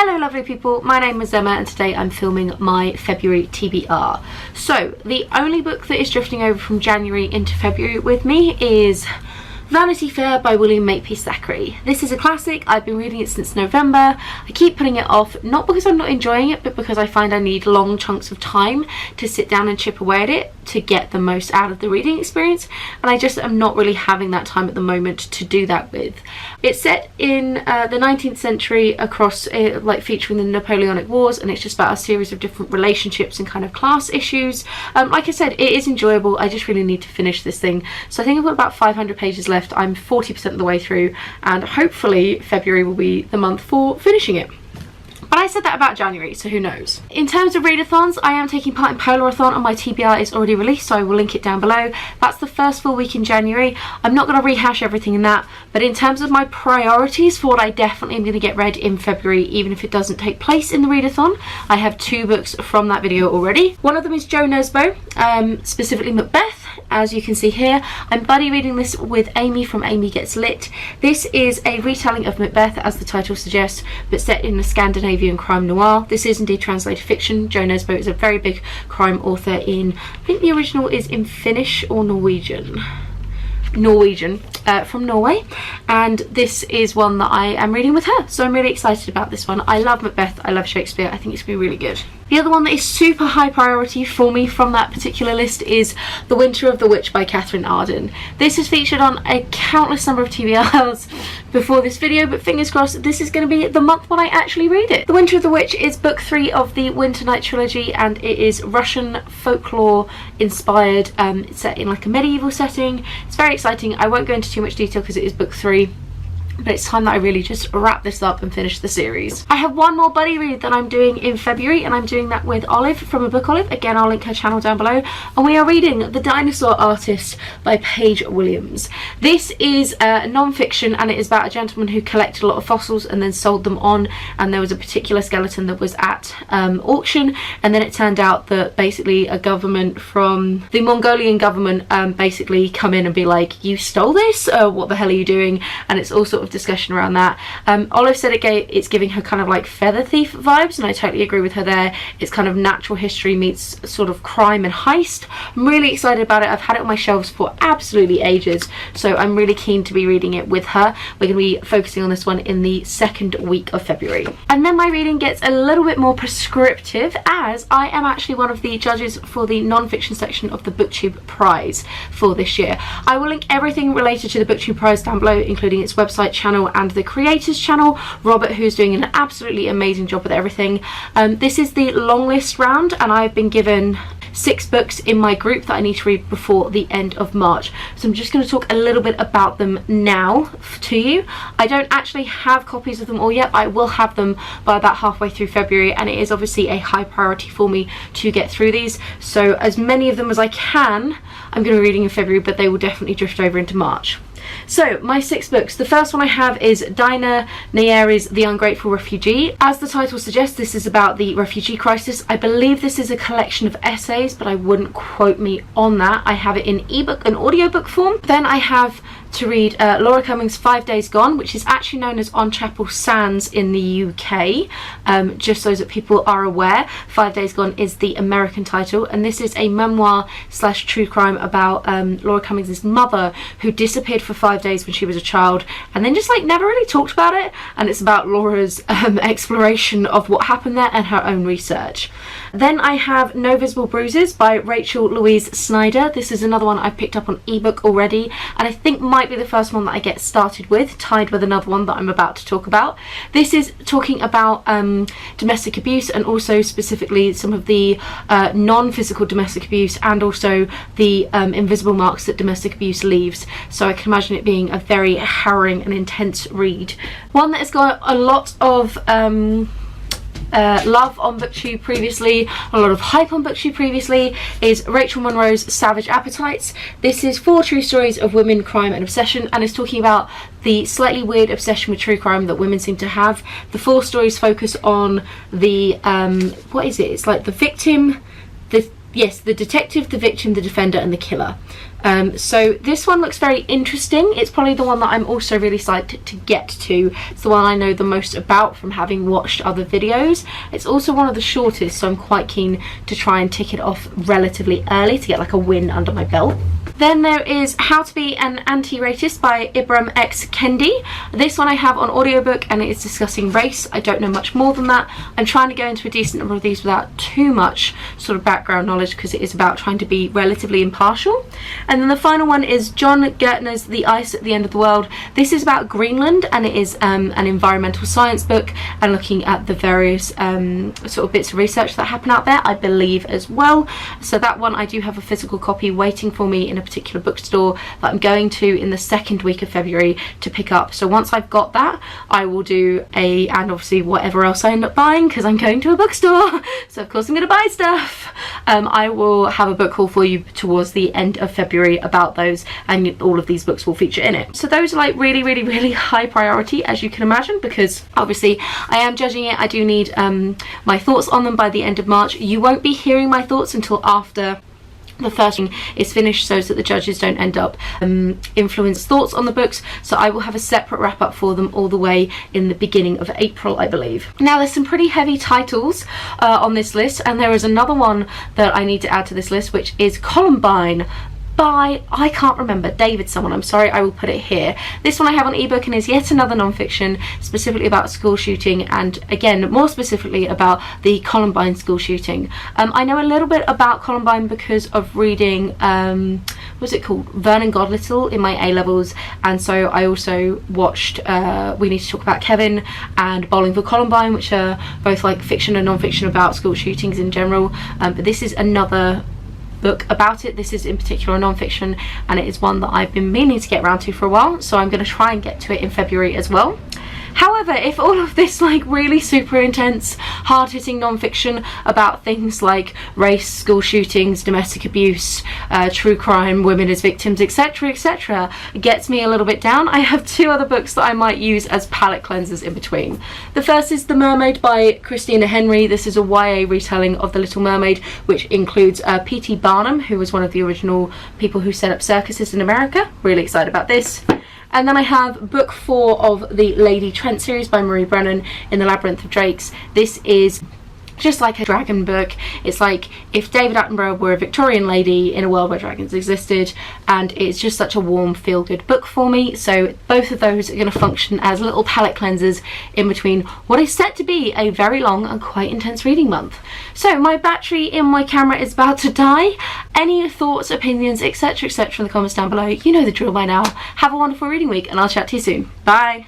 Hello lovely people, my name is Emma and today I'm filming my February TBR. So the only book that is drifting over from January into February with me is Vanity Fair by William Makepeace Thackeray. This is a classic. I've been reading it since November. I keep putting it off, not because I'm not enjoying it, but because I find I need long chunks of time to sit down and chip away at it to get the most out of the reading experience, and I just am not really having that time at the moment to do that with. It's set in the 19th century across like featuring the Napoleonic Wars, and it's just about a series of different relationships and kind of class issues. Like I said, it is enjoyable. I just really need to finish this thing. So I think I've got about 500 pages left. I'm 40% of the way through, and hopefully February will be the month for finishing it. But I said that about January, so who knows. In terms of readathons, I am taking part in Polarothon and my TBR is already released, so I will link it down below. That's the first full week in January. I'm not going to rehash everything in that, but in terms of my priorities for what I definitely am going to get read in February, even if it doesn't take place in the readathon, I have 2 books from that video already. One of them is Jo Nesbø, specifically Macbeth, as you can see here. I'm buddy reading this with Amy from Amy Gets Lit. This is a retelling of Macbeth, as the title suggests, but set in the Scandinavian crime noir. This is indeed translated fiction. Jo Nesbø is a very big crime author in, I think the original is in Finnish or Norwegian, from Norway, and this is one that I am reading with her, so I'm really excited about this one. I love Macbeth, I love Shakespeare, I think it's going to be really good. The other one that is super high priority for me from that particular list is The Winter of the Witch by Catherine Arden. This is featured on a countless number of TBRs before this video, but fingers crossed this is going to be the month when I actually read it. The Winter of the Witch is book 3 of the Winter Night trilogy, and it is Russian folklore inspired. It's set in like a medieval setting. It's very exciting. I won't go into too much detail because it is book 3. But it's time that I really just wrap this up and finish the series. I have one more buddy read that I'm doing in February, and I'm doing that with Olive from A Book Olive. Again, I'll link her channel down below. And we are reading The Dinosaur Artist by Paige Williams. This is non-fiction, and it is about a gentleman who collected a lot of fossils and then sold them on, and there was a particular skeleton that was at auction, and then it turned out that basically a government from the Mongolian government basically come in and be like, you stole this? What the hell are you doing? And it's all sort of discussion around that. Olive said it's giving her kind of like Feather Thief vibes, and I totally agree with her there. It's kind of natural history meets sort of crime and heist. I'm really excited about it. I've had it on my shelves for absolutely ages, so I'm really keen to be reading it with her. We're going to be focusing on this one in the 2nd week of February. And then my reading gets a little bit more prescriptive, as I am actually one of the judges for the non-fiction section of the BookTube Prize for this year. I will link everything related to the BookTube Prize down below, including its website, channel and the creators channel. Robert, who's doing an absolutely amazing job with everything. This is the long list round, and I've been given 6 books in my group that I need to read before the end of March. So I'm just going to talk a little bit about them now to you. I don't actually have copies of them all yet. I will have them by about halfway through February, and it is obviously a high priority for me to get through these. So as many of them as I can, I'm going to be reading in February, but they will definitely drift over into March. So my 6 books. The first one I have is Dina Nayeri's The Ungrateful Refugee. As the title suggests, this is about the refugee crisis. I believe this is a collection of essays, but I wouldn't quote me on that. I have it in ebook and audiobook form. Then I have to read Laura Cummings' 5 Days Gone, which is actually known as On Chapel Sands in the UK, just so that people are aware. 5 Days Gone is the American title, and this is a memoir / true crime about Laura Cummings' mother, who disappeared for 5 days when she was a child and then just like never really talked about it, and it's about Laura's exploration of what happened there and her own research. Then I have No Visible Bruises by Rachel Louise Snyder. This is another one I've picked up on ebook already, and I think might be the first one that I get started with, tied with another one that I'm about to talk about. This is talking about domestic abuse, and also specifically some of the non-physical domestic abuse, and also the invisible marks that domestic abuse leaves. So I can imagine it being a very harrowing and intense read. One that has got a lot of love on BookTube previously, a lot of hype on BookTube previously, is Rachel Monroe's Savage Appetites. This is 4 true stories of women, crime and obsession, and is talking about the slightly weird obsession with true crime that women seem to have. The 4 stories focus on the what is it? It's like the victim, the detective, the victim, the defender and the killer. So this one looks very interesting. It's probably the one that I'm also really excited to get to. It's the one I know the most about from having watched other videos. It's also one of the shortest, so I'm quite keen to try and tick it off relatively early to get like a win under my belt. Then there is How to Be an Anti-Racist by Ibram X. Kendi. This one I have on audiobook and it is discussing race. I don't know much more than that. I'm trying to go into a decent number of these without too much sort of background knowledge because it is about trying to be relatively impartial. And then the final one is John Gertner's The Ice at the End of the World. This is about Greenland and it is an environmental science book and looking at the various sort of bits of research that happen out there, I believe, as well. So that one I do have a physical copy waiting for me in a particular bookstore that I'm going to in the second week of February to pick up. So once I've got that, I will do and obviously whatever else I end up buying, because I'm going to a bookstore, so of course I'm going to buy stuff. I will have a book haul for you towards the end of February about those, and all of these books will feature in it. So those are like really, really, really high priority, as you can imagine, because obviously I am judging it. I do need my thoughts on them by the end of March. You won't be hearing my thoughts until after the first thing is finished, so that the judges don't end up influence thoughts on the books. So I will have a separate wrap up for them all the way in the beginning of April, I believe. Now there's some pretty heavy titles on this list, and there is another one that I need to add to this list, which is Columbine by, I can't remember, David someone, I'm sorry, I will put it here. This one I have on ebook and is yet another non-fiction specifically about school shooting, and again more specifically about the Columbine school shooting. I know a little bit about Columbine because of reading what's it called, Vernon Godlittle in my A-levels, and so I also watched We Need to Talk About Kevin and Bowling for Columbine, which are both like fiction and non-fiction about school shootings in general, but this is another book about it. This is in particular a non-fiction, and it is one that I've been meaning to get around to for a while, so I'm going to try and get to it in February as well. However, if all of this like really super intense, hard-hitting non-fiction about things like race, school shootings, domestic abuse, true crime, women as victims, etc, etc, gets me a little bit down, I have two other books that I might use as palate cleansers in between. The first is The Mermaid by Christina Henry. This is a YA retelling of The Little Mermaid, which includes P.T. Barnum, who was one of the original people who set up circuses in America. Really excited about this. And then I have book 4 of the Lady Trent series by Marie Brennan, In the Labyrinth of Drakes. This is just like a dragon book. It's like if David Attenborough were a Victorian lady in a world where dragons existed, and it's just such a warm, feel-good book for me. So both of those are going to function as little palate cleansers in between what is set to be a very long and quite intense reading month. So my battery in my camera is about to die. Any thoughts, opinions, etc, etc in the comments down below. You know the drill by now. Have a wonderful reading week, and I'll chat to you soon. Bye!